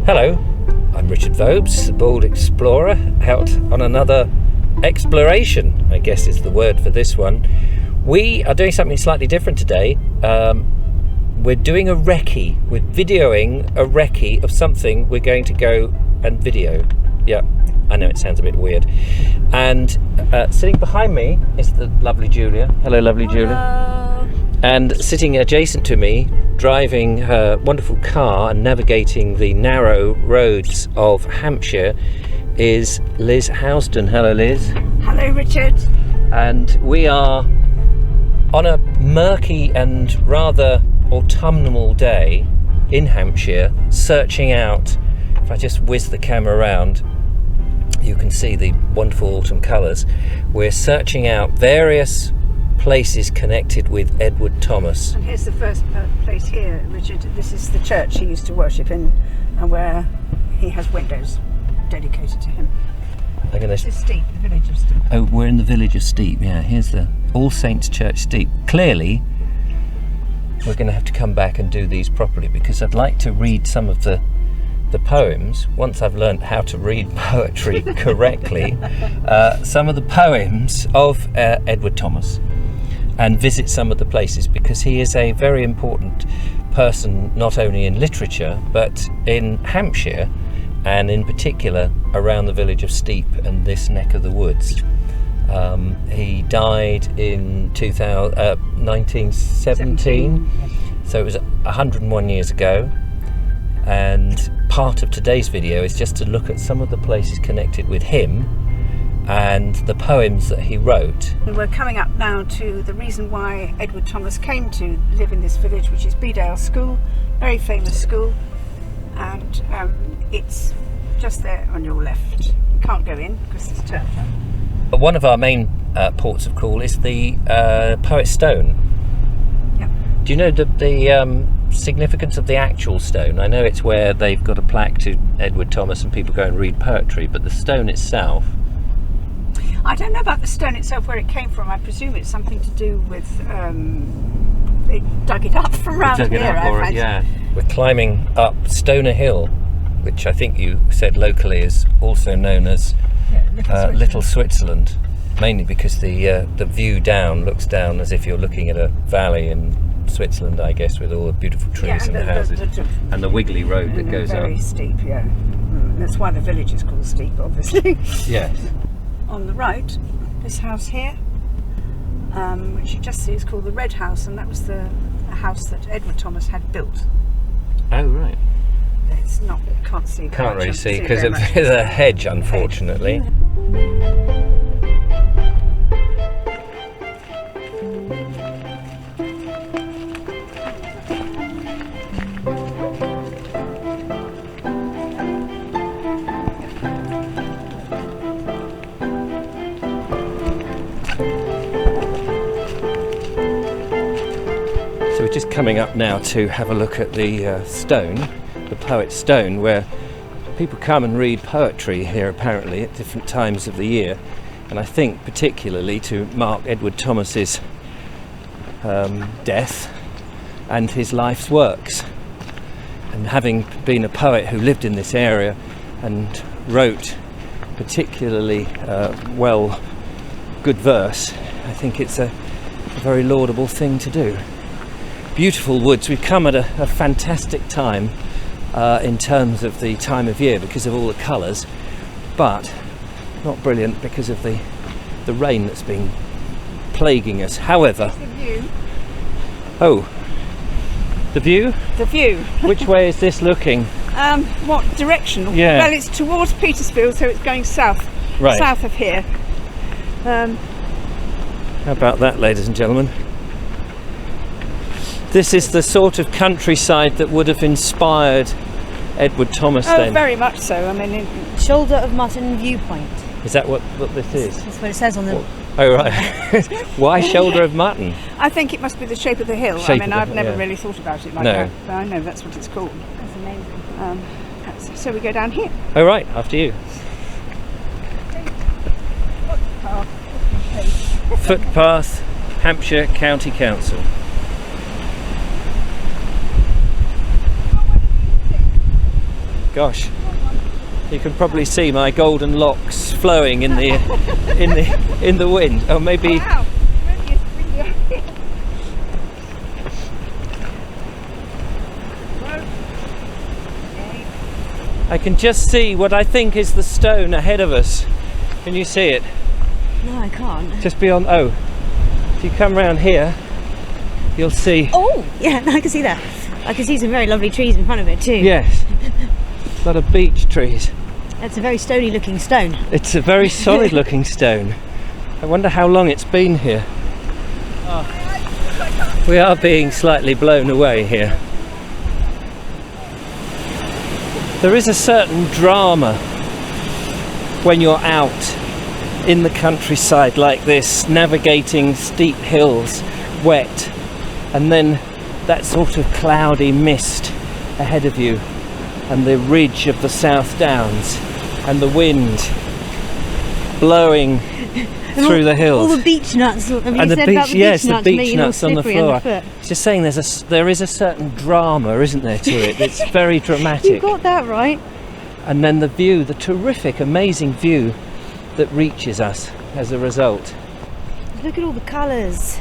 Hello, I'm Richard Vobes, the bold explorer, out on another exploration, I guess is the word for this one. We are doing something slightly different today. We're doing a recce. We're videoing a recce of something we're going to go and video. Yeah, I know it sounds a bit weird. And sitting behind me is the lovely Julia. Hello, lovely Julia. And sitting adjacent to me, driving her wonderful car and navigating the narrow roads of Hampshire, is Liz Housden. Hello, Liz. Hello, Richard. And we are on a murky and rather autumnal day in Hampshire, searching out, if I just whiz the camera around, you can see the wonderful autumn colours. We're searching out various places connected with Edward Thomas. And here's the first place here, Richard. This is the church he used to worship in, and where he has windows dedicated to him. This is Steep, the village of Steep. Oh, we're in the village of Steep, yeah. Here's the All Saints Church Steep. Clearly, we're going to have to come back and do these properly, because I'd like to read some of the poems, once I've learned how to read poetry correctly, some of the poems of Edward Thomas, and visit some of the places, because he is a very important person, not only in literature, but in Hampshire, and in particular around the village of Steep and this neck of the woods. He died in 1917, so it was 101 years ago, and part of today's video is just to look at some of the places connected with him and the poems that he wrote. We're coming up now to the reason why Edward Thomas came to live in this village, which is Bedale School, very famous school, and it's just there on your left. You can't go in because it's turf. But one of our main ports of call is the Poet's Stone. Yep. Do you know the significance of the actual stone? I know it's where they've got a plaque to Edward Thomas and people go and read poetry, but the stone itself... I don't know about the stone itself, where it came from. I presume it's something to do with they dug it up from around here. Yeah. We're climbing up Stoner Hill, which I think you said locally is also known as Little Switzerland, mainly because the view down looks down as if you're looking at a valley in Switzerland, I guess, with all the beautiful trees and the houses and the wiggly road that goes up. Very steep, yeah. That's why the village is called Steep, obviously. Yes. On the right, this house here, which you just see, is called the Red House, and that was the house that Edward Thomas had built. Oh, right. It's not, can't see. Can't really see because there's a hedge, unfortunately. So we're just coming up now to have a look at the stone, the Poet's Stone, where people come and read poetry here apparently at different times of the year, and I think particularly to mark Edward Thomas's death and his life's works. And having been a poet who lived in this area and wrote particularly good verse, I think it's a very laudable thing to do. Beautiful woods. We've come at a fantastic time in terms of the time of year because of all the colours, but not brilliant because of the rain that's been plaguing us. However, the view. Oh, the view? The view. Which way is this looking? What direction? Yeah. Well, it's towards Petersfield, so it's going south. Right. South of here. How about that, ladies and gentlemen? This is the sort of countryside that would have inspired Edward Thomas then. Very much so. I mean, Shoulder of Mutton viewpoint. Is that what this is? That's what it says on the... Oh, right. Why shoulder of mutton? I think it must be the shape of the hill. I've never really thought about it like that. But I know that's what it's called. That's amazing. So we go down here. Oh, right. After you. Footpath, Hampshire County Council. Gosh, you can probably see my golden locks flowing in the in the wind. Oh, maybe. Wow. I can just see what I think is the stone ahead of us. Can you see it? No, I can't. Just beyond. Oh, if you come round here, you'll see. Oh, yeah, no, I can see that. I can see some very lovely trees in front of it too. Yes, a lot of beech trees. That's a very stony looking stone. It's a very solid looking stone. I wonder how long it's been here. Oh. We are being slightly blown away here. There is a certain drama when you're out in the countryside like this, navigating steep hills, wet, and then that sort of cloudy mist ahead of you, and the ridge of the South Downs, and the wind blowing through the hills. All the beech nuts. And the beech nuts on the floor. It's just saying there is a certain drama, isn't there, to it? It's very dramatic. You got that right. And then the view, the terrific, amazing view that reaches us as a result. Look at all the colours.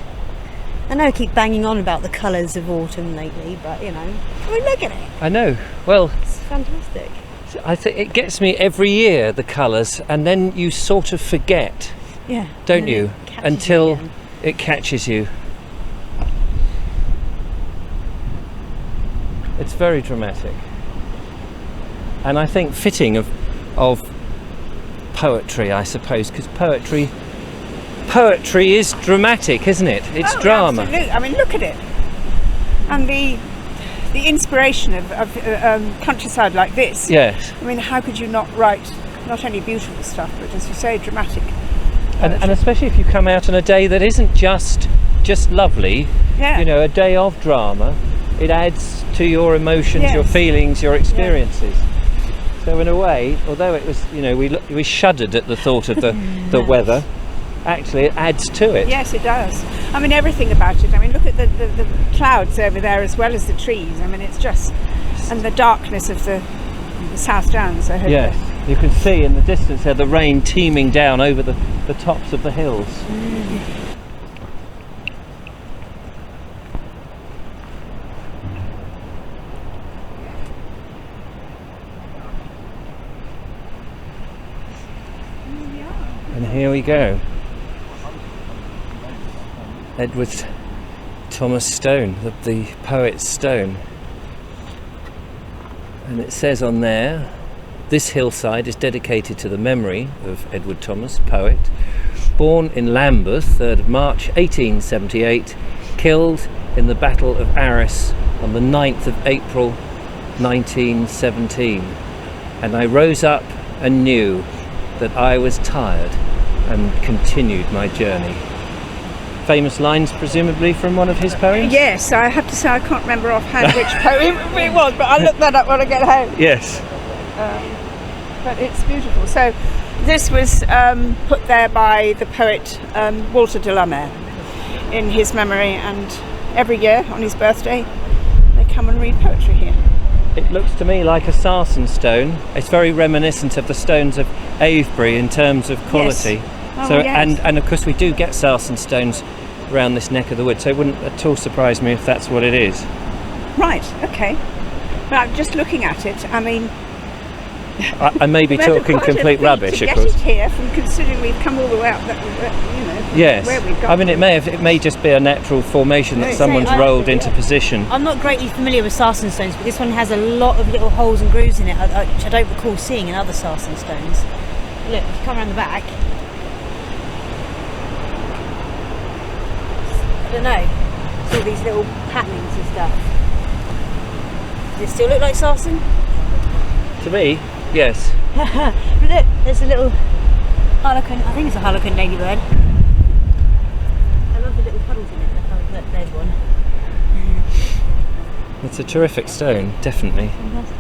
I know I keep banging on about the colours of autumn lately, but you know, I mean, look at it. I know. Well, It's fantastic. I think it gets me every year, the colours, and then you sort of forget, Yeah. don't and then you? it catches Until you again. it catches you. It's very dramatic. And I think fitting of poetry, I suppose, because poetry is dramatic, isn't it? It's drama. Absolutely. I mean, look at it. And the inspiration of countryside like this. Yes. I mean, how could you not write not only beautiful stuff, but as you say, dramatic. And especially if you come out on a day that isn't just lovely, Yeah. you know, a day of drama, it adds to your emotions, your Yes. feelings, your experiences. So in a way, although it was, you know, we shuddered at the thought of the weather, actually it adds to it. Yes, it does. I mean, everything about it. I mean, look at the clouds over there as well as the trees. I mean, it's just, and the darkness of the South Downs. I hope. Yes, you can see in the distance there the rain teeming down over the tops of the hills. And here we go. Edward Thomas Stone, the poet's stone. And it says on there, this hillside is dedicated to the memory of Edward Thomas, poet, born in Lambeth, 3rd of March 1878, killed in the Battle of Arras on the 9th of April 1917. And I rose up and knew that I was tired and continued my journey. Famous lines, presumably, from one of his poems? Yes, I have to say I can't remember offhand which poem it was, but I'll look that up when I get home. Yes. But it's beautiful. So this was put there by the poet Walter de la Mare in his memory, and every year on his birthday they come and read poetry here. It looks to me like a sarsen stone. It's very reminiscent of the stones of Avebury in terms of quality. Yes. Oh, So yes. and of course we do get sarsen stones around this neck of the wood, so it wouldn't at all surprise me if that's what it is. Right, okay. Well, just looking at it, I mean, I may be we've had talking quite a complete feat rubbish, to of get course. it here, from considering we've come all the way up, you know, Yes. where we've got. I mean, it may just be a natural formation that Right. someone's Say, rolled into position. I'm not greatly familiar with sarsen stones, but this one has a lot of little holes and grooves in it, which I don't recall seeing in other sarsen stones. Look, if you come around the back, I don't know, it's all these little patternings and stuff. Does it still look like sarsen? To me, yes. But look, there's a little harlequin, I think it's a harlequin ladybird. I love the little puddles in it. Look, there's one. It's a terrific stone, definitely. Fantastic.